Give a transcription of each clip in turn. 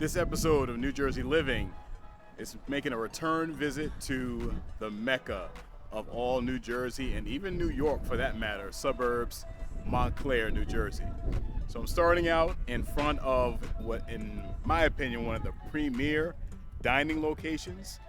This episode of New Jersey Living is making a return visit to the Mecca of all New Jersey and even New York for that matter, Suburbs, Montclair, New Jersey. So I'm starting out in front of what, in my opinion, one of the premier dining locations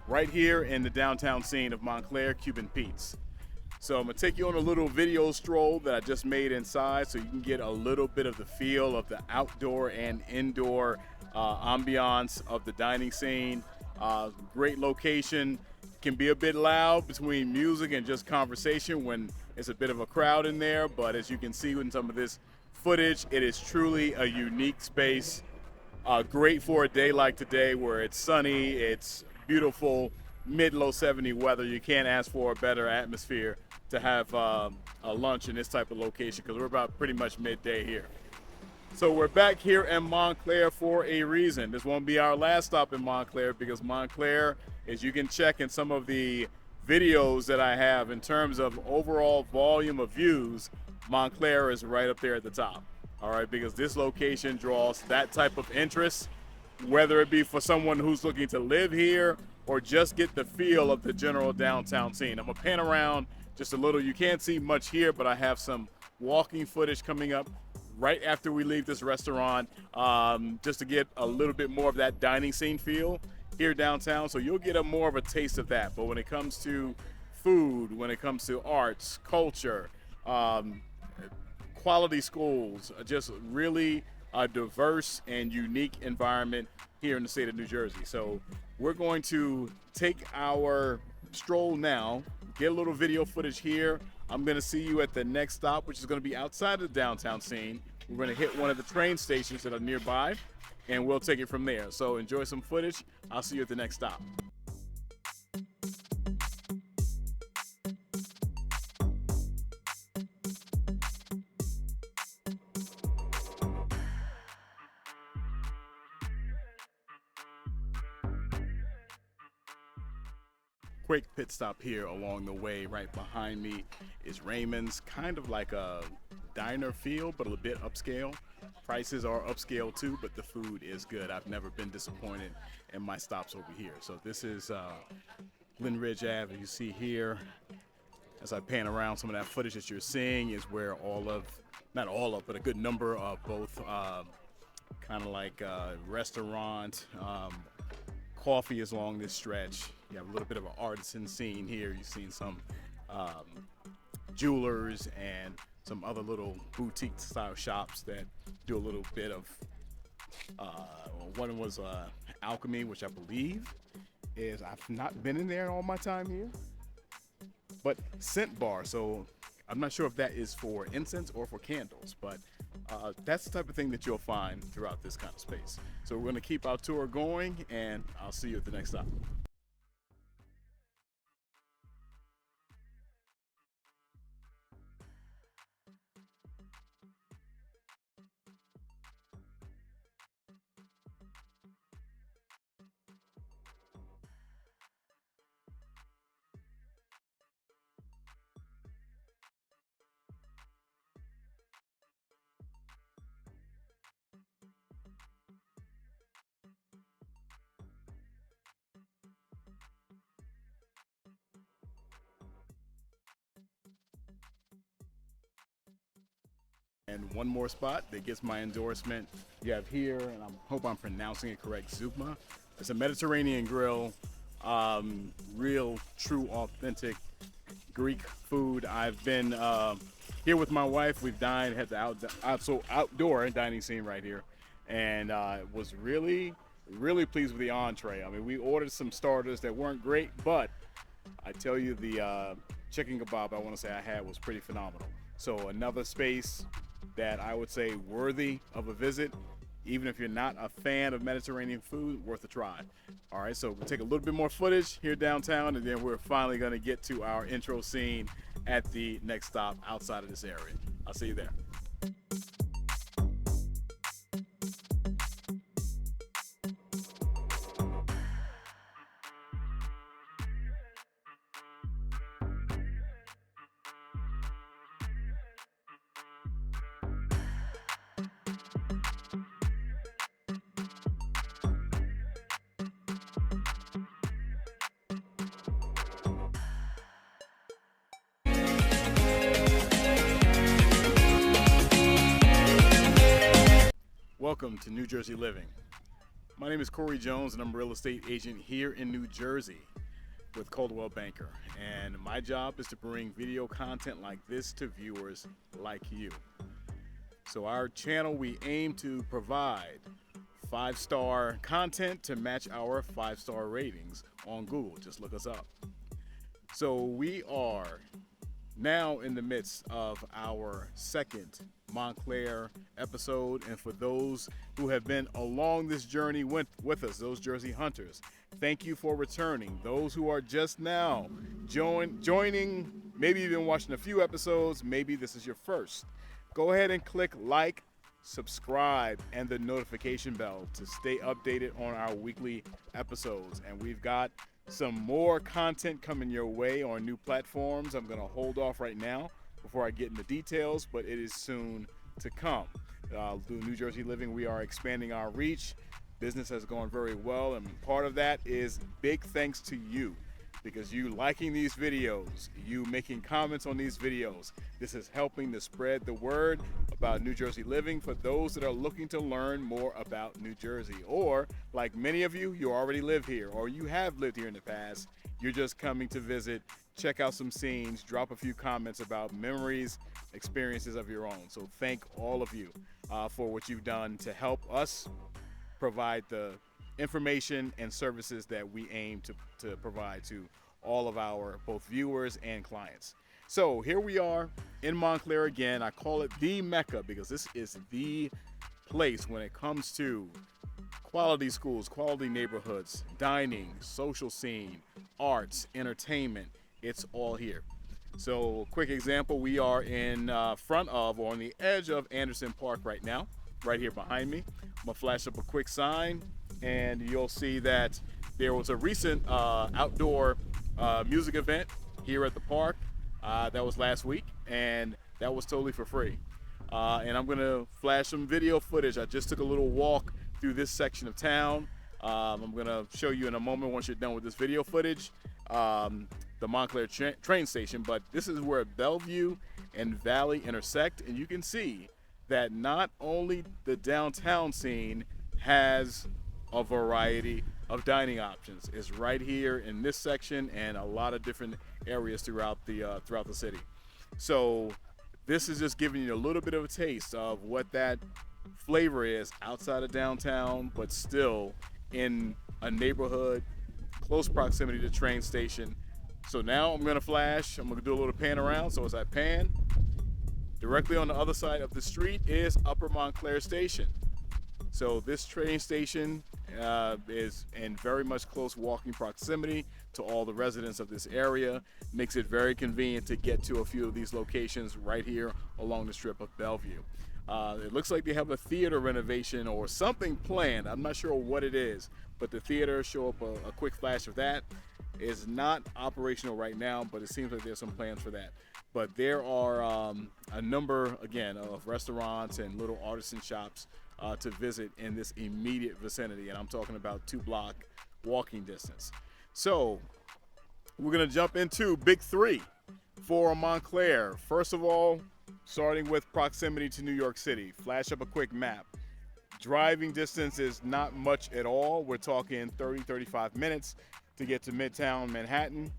right here in the downtown scene of Montclair, Cuban Pete's. So I'm gonna take you on a little video stroll that I just made inside so you can get a little bit of the feel of the outdoor and indoor ambiance of the dining scene. Great location. Can be a bit loud between music and just conversation when it's a bit of a crowd in there, but as you can see in some of this footage, it is truly a unique space. Great for a day like today where it's sunny, it's beautiful, mid-low 70 weather. You can't ask for a better atmosphere to have a lunch in this type of location because we're about pretty much midday here. So we're back here in Montclair for a reason. This won't be our last stop in Montclair because Montclair, as you can check in some of the videos that I have in terms of overall volume of views, Montclair is right up there at the top. All right, because this location draws that type of interest, whether it be for someone who's looking to live here or just get the feel of the general downtown scene. I'm gonna pan around just a little. You can't see much here, but I have some walking footage coming up right after we leave this restaurant, just to get a little bit more of that dining scene feel here downtown. So you'll get a more of a taste of that. But when it comes to food, when it comes to arts, culture, quality schools, just really a diverse and unique environment here in the state of New Jersey. So we're going to take our stroll now, get a little video footage here. I'm going to see you at the next stop, which is going to be outside of the downtown scene. We're going to hit one of the train stations that are nearby, and we'll take it from there. So enjoy some footage. I'll see you at the next stop. Quick pit stop here along the way. Right behind me is Raymond's, kind of like a diner feel, but a bit upscale. Prices are upscale too, but the food is good. I've never been disappointed in my stops over here. So this is Glen Ridge Ave. You see here, as I pan around, some of that footage that you're seeing is where not all of, but a good number of both kind of like restaurant, coffee is along this stretch. You have a little bit of an artisan scene here. You've seen some jewelers and some other little boutique style shops that do a little bit of, one was alchemy, which I believe is, I've not been in there all my time here, but scent bar. So I'm not sure if that is for incense or for candles, but that's the type of thing that you'll find throughout this kind of space. So we're going to keep our tour going, and I'll see you at the next stop. And one more spot that gets my endorsement, you have here, and I hope I'm pronouncing it correct, Zupma. It's a Mediterranean grill, real, true, authentic Greek food. I've been here with my wife. We've dined, had the outdoor dining scene right here, and was really, really pleased with the entree. I mean, we ordered some starters that weren't great, but I tell you, the chicken kebab I want to say I had was pretty phenomenal. So another space that I would say worthy of a visit, even if you're not a fan of Mediterranean food, worth a try. All right, so we'll take a little bit more footage here downtown, and then we're finally going to get to our intro scene at the next stop outside of this area. I'll see you there. Welcome to New Jersey Living. My name is Corey Jones and I'm a real estate agent here in New Jersey with Coldwell Banker. And my job is to bring video content like this to viewers like you. So our channel, we aim to provide 5-star content to match our 5-star ratings on Google. Just look us up. So we are now in the midst of our second Montclair episode, and for those who have been along this journey with us, those Jersey hunters, thank you for returning. Those who are just now joining, maybe you've been watching a few episodes, maybe this is your first, go ahead and click like, subscribe, and the notification bell to stay updated on our weekly episodes. And we've got some more content coming your way on new platforms. I'm going to hold off right now before I get into details, but it is soon to come. Through New Jersey Living, we are expanding our reach. Business has gone very well, and part of that is big thanks to you, because you liking these videos, you making comments on these videos, this is helping to spread the word about New Jersey Living for those that are looking to learn more about New Jersey. Or, like many of you, you already live here, or you have lived here in the past, you're just coming to visit, check out some scenes, drop a few comments about memories, experiences of your own. So thank all of you for what you've done to help us provide the information and services that we aim to provide to all of our both viewers and clients. So here we are in Montclair again. I call it the Mecca because this is the place when it comes to quality schools, quality neighborhoods, dining, social scene, arts, entertainment. It's all here. So quick example, we are in front of, or on the edge of Anderson Park right now, right here behind me. I'm gonna flash up a quick sign and you'll see that there was a recent outdoor music event here at the park. That was last week, and that was totally for free. And I'm gonna flash some video footage. I just took a little walk through this section of town. I'm gonna show you in a moment once you're done with this video footage, the Montclair train station, but this is where Bellevue and Valley intersect, and you can see that not only the downtown scene has a variety of dining options. It's right here in this section and a lot of different areas throughout the city. So this is just giving you a little bit of a taste of what that flavor is outside of downtown, but still in a neighborhood, close proximity to the train station. So now I'm gonna flash, I'm gonna do a little pan around. So as I pan, directly on the other side of the street is Upper Montclair Station. So this train station is in very much close walking proximity to all the residents of this area. Makes it very convenient to get to a few of these locations right here along the strip of Bellevue. It looks like they have a theater renovation or something planned. I'm not sure what it is, but the theater, show up a quick flash of that. Is not operational right now, but it seems like there's some plans for that. But there are a number, again, of restaurants and little artisan shops to visit in this immediate vicinity, and I'm talking about 2-block walking distance. So we're gonna jump into big 3 for Montclair. First of all, starting with proximity to New York City. Flash up a quick map. Driving distance is not much at all. We're talking 30-35 minutes to get to Midtown Manhattan.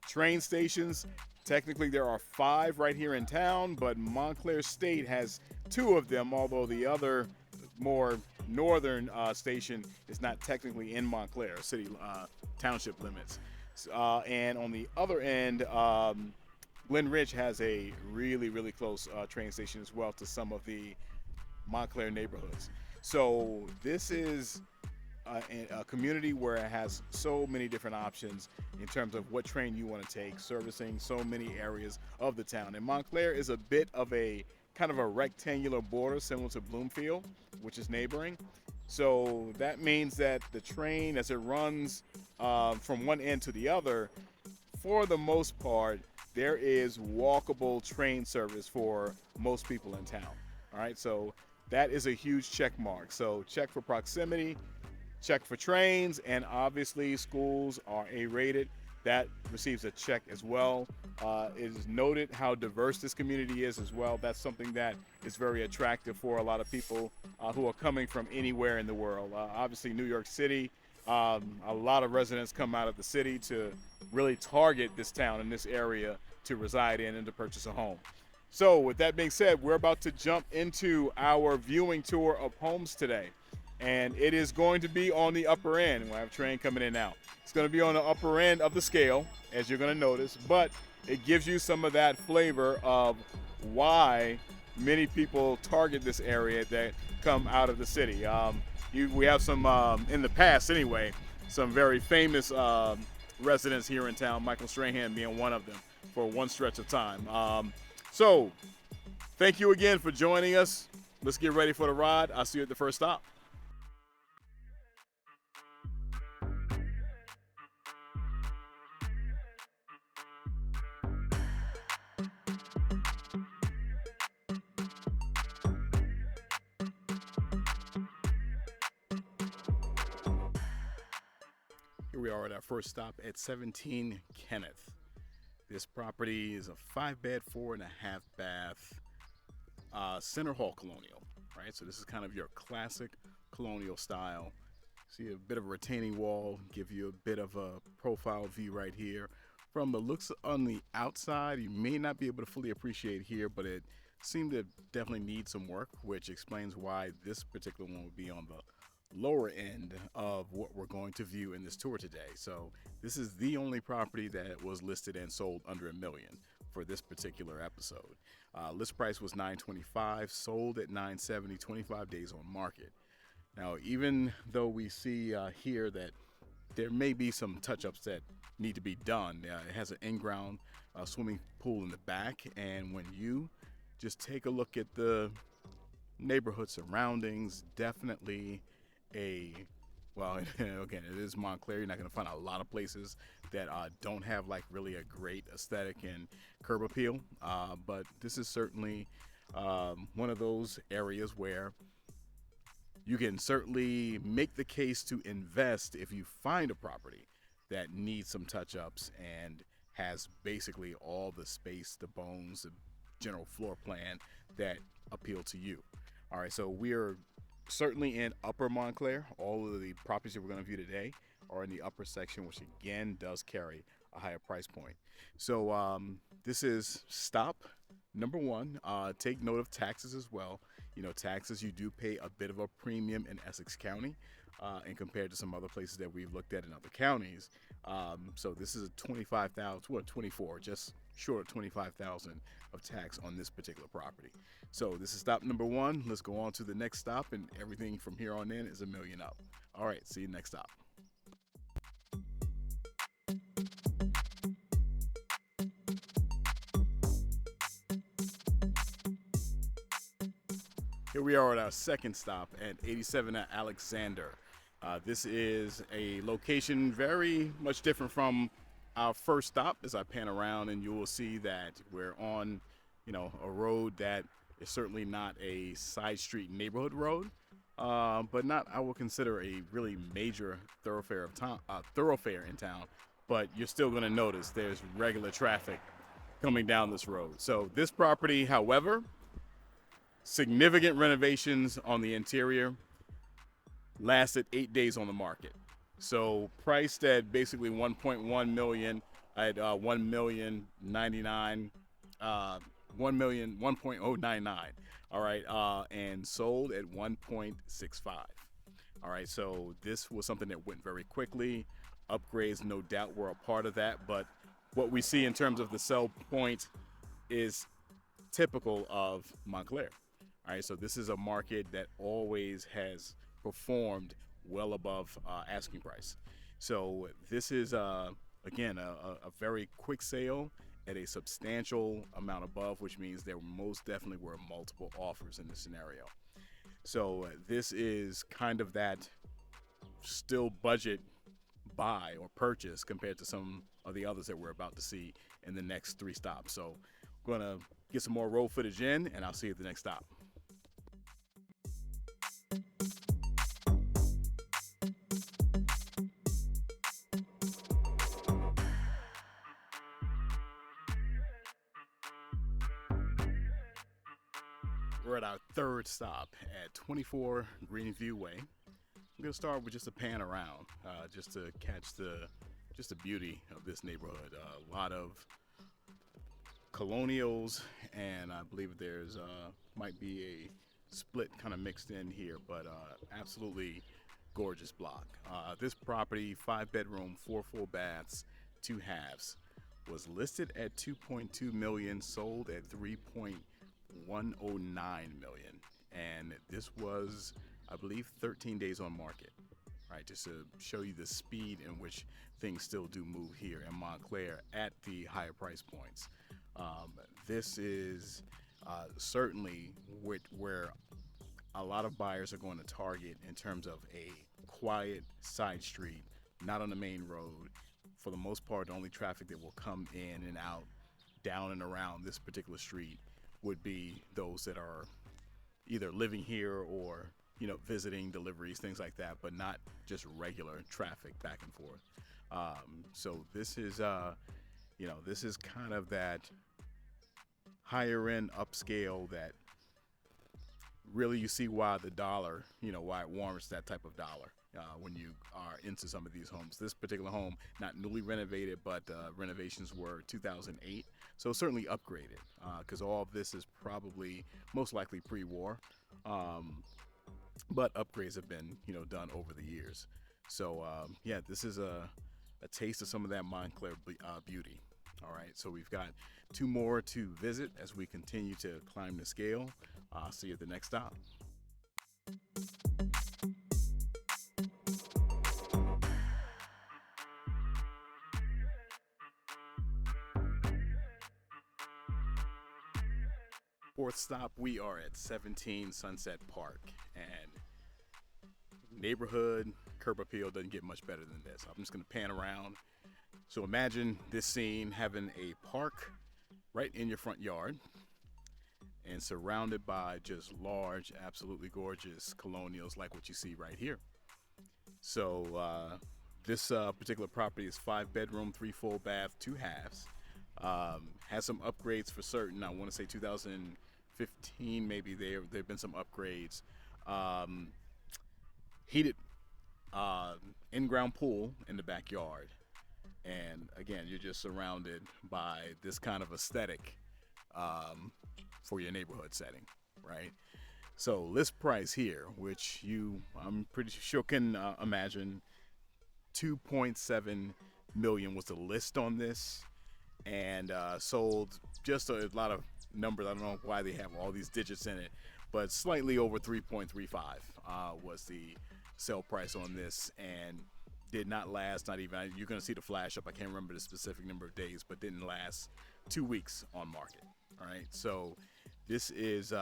Train stations, technically there are 5 right here in town, but Montclair State has 2 of them, although the other more northern station is not technically in Montclair city township limits. And on the other end, Glen Ridge has a really close train station as well to some of the Montclair neighborhoods. So this is a community where it has so many different options in terms of what train you want to take, servicing so many areas of the town. And Montclair is a bit of a kind of a rectangular border similar to Bloomfield, which is neighboring. So that means that the train, as it runs from one end to the other, for the most part, there is walkable train service for most people in town. All right, so that is a huge check mark. So check for proximity, check for trains, and obviously schools are A-rated. that receives a check as well. It is noted how diverse this community is as well. That's something that is very attractive for a lot of people who are coming from anywhere in the world. Obviously, New York City, a lot of residents come out of the city to really target this town and this area to reside in and to purchase a home. So with that being said, we're about to jump into our viewing tour of homes today. And it is going to be on the upper end. We'll have a train coming in now. It's going to be on the upper end of the scale, as you're going to notice, but it gives you some of that flavor of why many people target this area that come out of the city. We have some, in the past anyway, some very famous residents here in town, Michael Strahan being one of them for one stretch of time. So thank you again for joining us. Let's get ready for the ride. I'll see you at the first stop. Here we are at our first stop at 17 Kenneth. This property is a 5-bed, 4.5-bath center hall colonial, right? So this is kind of your classic colonial style. See a bit of a retaining wall, give you a bit of a profile view right here. From the looks on the outside, you may not be able to fully appreciate here, but it seemed to definitely need some work, which explains why this particular one would be on the lower end of what we're going to view in this tour today. So this is the only property that was listed and sold under $1 million for this particular episode. List price was $925, sold at $970, 25 days on market. Now, even though we see here that there may be some touch-ups that need to be done, it has an in-ground swimming pool in the back, and when you just take a look at the neighborhood surroundings, definitely well, again, it is Montclair. You're not going to find a lot of places that don't have like really a great aesthetic and curb appeal, but this is certainly one of those areas where you can certainly make the case to invest if you find a property that needs some touch-ups and has basically all the space, the bones, the general floor plan that appeal to you. All right, so we're certainly in Upper Montclair. All of the properties that we're going to view today are in the upper section, which again does carry a higher price point. So this is stop number one. Take note of taxes as well. You know, taxes, you do pay a bit of a premium in Essex County and compared to some other places that we've looked at in other counties. So this is a $24, just short of $25,000 of tax on this particular property. So this is stop number one. Let's go on to the next stop, and everything from here on in is $1 million up. All right, see you next stop. Here we are at our second stop at 87 at Alexander. This is a location very much different from our first stop. As I pan around, and you will see that we're on, a road that is certainly not a side street neighborhood road, but not, I would consider, a really major thoroughfare in town. But you're still going to notice there's regular traffic coming down this road. So this property, however, significant renovations on the interior, lasted 8 days on the market. So priced at basically 1.1 million at 1,099,000, 1.099. All right, and sold at 1.65. All right, so this was something that went very quickly. Upgrades, no doubt, were a part of that, but what we see in terms of the sell point is typical of Montclair. All right, so this is a market that always has performed well above asking price. So this is, again, a very quick sale at a substantial amount above, which means there most definitely were multiple offers in this scenario. So this is kind of that still budget buy or purchase compared to some of the others that we're about to see in the next 3 stops. So I'm going to get some more road footage in, and I'll see you at the next stop. we're at our third stop at 24 Greenview Way. I'm gonna start with just a pan around, just to catch the beauty of this neighborhood. A lot of colonials, and I believe there's might be a split kind of mixed in here, but absolutely gorgeous block. This property, 5-bedroom, 4 full baths, 2 halves, was listed at 2.2 million, sold at 3.109 million, and this was, I believe, 13 days on market. Right, just to show you the speed in which things still do move here in Montclair at the higher price points. This is certainly where a lot of buyers are going to target in terms of a quiet side street, not on the main road. For the most part, the only traffic that will come in and out, down and around this particular street, would be those that are either living here or, you know, visiting, deliveries, things like that, but not just regular traffic back and forth. So this is, you know, this is kind of that higher end upscale that really you see why the dollar, you know, why it warrants that type of dollar when you are into some of these homes. This particular home, not newly renovated, but renovations were 2008, so certainly upgraded, because all of this is probably most likely pre-war, but upgrades have been, you know, done over the years. So yeah, this is a taste of some of that Montclair beauty. All right, so we've got 2 more to visit as we continue to climb the scale. See you at the next stop. Fourth stop, we are at 17 Sunset Park, and neighborhood curb appeal doesn't get much better than this. I'm just gonna pan around. So imagine this scene, having a park right in your front yard and surrounded by just large, absolutely gorgeous colonials like what you see right here. So this particular property is 5-bedroom, 3 full bath, 2 halves. Has some upgrades for certain. I want to say 2015, maybe there've been some upgrades. Heated in-ground pool in the backyard. And again, you're just surrounded by this kind of aesthetic for your neighborhood setting, right? So list price here, which I'm pretty sure can imagine, 2.7 million was the list on this, and sold just a lot of numbers. I don't know why they have all these digits in it, but slightly over 3.35 was the sale price on this, and did not last, not even, you're going to see the flash up, I can't remember the specific number of days, but didn't last 2 weeks on market. All right, so this is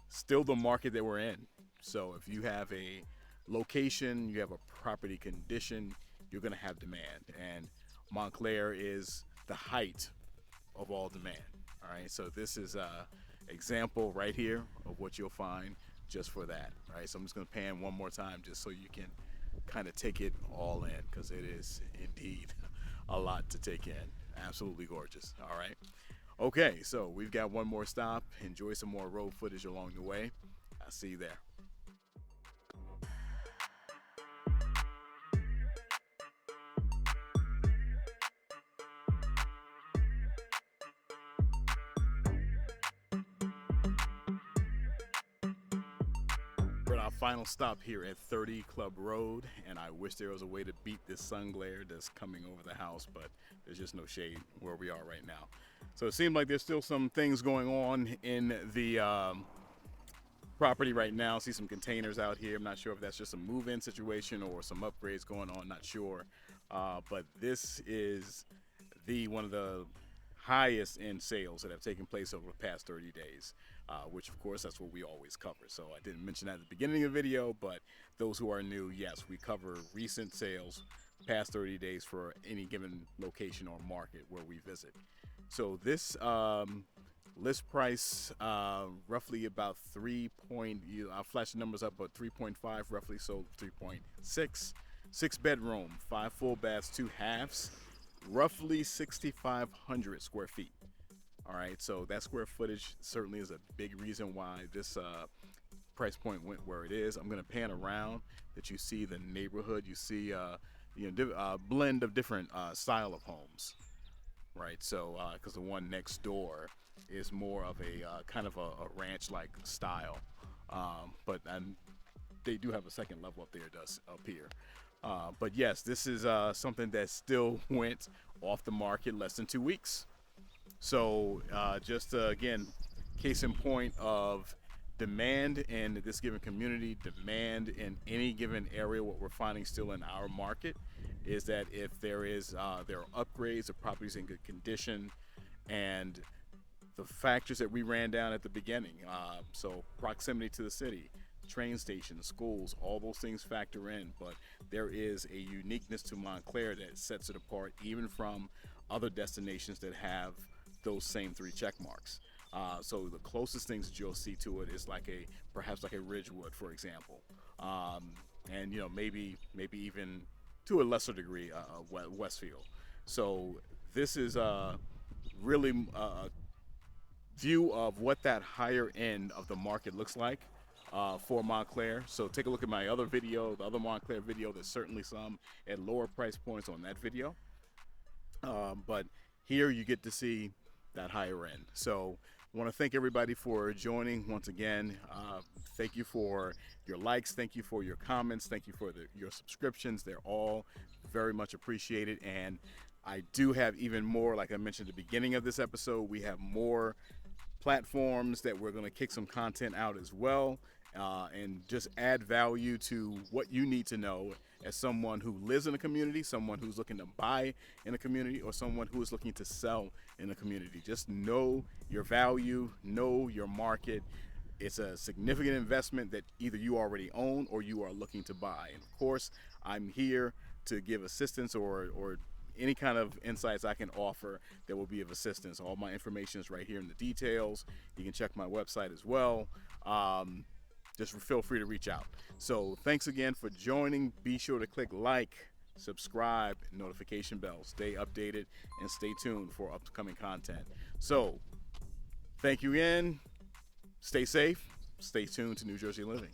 still the market that we're in. So if you have a location, you have a property condition, you're going to have demand, and Montclair is the height of all demand. All right, so this is a example right here of what you'll find just for that. All right, so I'm just going to pan one more time just so you can kind of take it all in, because it is indeed a lot to take in. Absolutely gorgeous. All right, okay, so we've got one more stop. Enjoy some more road footage along the way. I'll see you there. We're at our final stop here at 30 Club Road, and I wish there was a way to beat this sun glare that's coming over the house, but there's just no shade where we are right now. So it seems like there's still some things going on in the property right now. See some containers out here. I'm not sure if that's just a move-in situation or some upgrades going on, not sure. But this is one of the highest end sales that have taken place over the past 30 days, which of course that's what we always cover. So I didn't mention that at the beginning of the video, but those who are new, yes, we cover recent sales past 30 days for any given location or market where we visit. So this list price roughly about I'll flash the numbers up, but 3.5 roughly, sold 3.6. 6-bedroom, 5 full baths, 2 halves, roughly 6,500 square feet. All right, so that square footage certainly is a big reason why this price point went where it is. I'm going to pan around that you see the neighborhood. You see, blend of different style of homes, right? So, because the one next door is more of a kind of a ranch-like style, but they do have a second level up there. Does up here, but yes, this is something that still went off the market less than 2 weeks. So just again, case in point of demand in this given community, demand in any given area. What we're finding still in our market is that if there are upgrades, the property's in good condition, and the factors that we ran down at the beginning. So proximity to the city, train stations, schools, all those things factor in. But there is a uniqueness to Montclair that sets it apart even from other destinations that have those same three check marks. So the closest things that you'll see to it is perhaps like a Ridgewood, for example, and maybe even to a lesser degree Westfield. So this is really a view of what that higher end of the market looks like for Montclair. So take a look at my other video, the other Montclair video. There's certainly some at lower price points on that video. But here you get to see that higher end. So I want to thank everybody for joining once again. Thank you for your likes. Thank you for your comments. Thank you for your subscriptions. They're all very much appreciated. And I do have even more, like I mentioned at the beginning of this episode, we have more platforms that we're going to kick some content out as well, and just add value to what you need to know as someone who lives in a community, someone who's looking to buy in a community, or someone who is looking to sell in a community. Just know your value, know your market. It's a significant investment that either you already own or you are looking to buy. And of course, I'm here to give assistance or any kind of insights I can offer that will be of assistance. All my information is right here in the details. You can check my website as well. Just feel free to reach out. So thanks again for joining. Be sure to click like, subscribe, notification bell. Stay updated and stay tuned for upcoming content. So thank you again. Stay safe. Stay tuned to New Jersey Living.